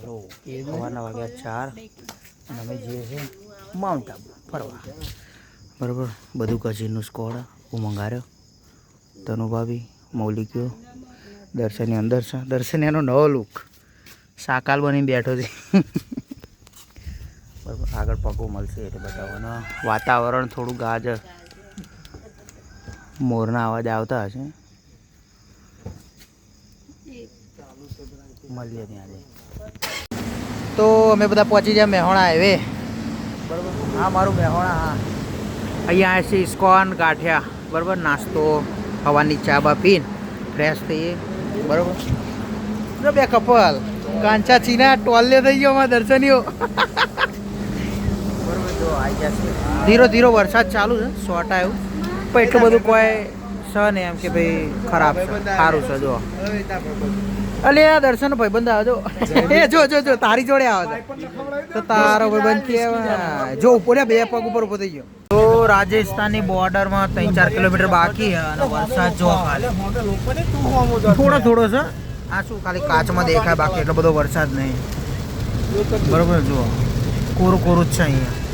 સવારના વાગ્યા 4 અને અમે જઈએ છીએ માઉન્ટ આબુ ફરવા. બરાબર, બધું કઝિનનું સ્કોડ હું મંગાવ્યો. તનુ ભાભી, મૌલિકીઓ, દર્શનની અંદર છે. દર્શન એનો નવો લુક સાકાલ બનીને બેઠો છે. બરાબર, આગળ પગો મળશે એટલે બતાવવાનું. વાતાવરણ થોડું ગાજર મોરના અવાજ આવતા હશે. મળીએ ત્યાં જઈ. તો અમે બધા પહોંચી ગયા મેહોણા હાઈવે. બરાબર, હા મારું મેહોણા. હા, અહીંયા આવે છે ઇસ્કોન ગાંઠિયા. બરાબર, નાસ્તો હવાની ચા બા પીને ફ્રેશ થઈએ. બરાબર, બે કપલ કાંચા ચીના ટોલે થઈ ગયો અમારા દર્શનીઓ. બરાબર, જો આવી જશે. ધીરો ધીરો વરસાદ ચાલુ છે, સોટા એવું પણ એટલું બધું કોઈ છે ને એમ કે ભાઈ ખરાબ છે, સારું છે. જો અલે આ દર્શન ભાઈબંધ આવજો. એ જો જો જો તારી જોડે આવે તો તારો ભાઈબંધ કેવા જો ઉપર બે પગ ઉપર ઉભો થઈ ગયો. તો રાજસ્થાનની બોર્ડરમાં 3-4 કિલોમીટર બાકી છે અને વરસાદ જો ખાલી થોડો થોડો છે. આ શું ખાલી કાચમાં દેખાય, બાકી એટલો બધો વરસાદ નહીં. બરોબર, જો કોરું કોરું જ છે અહીંયા.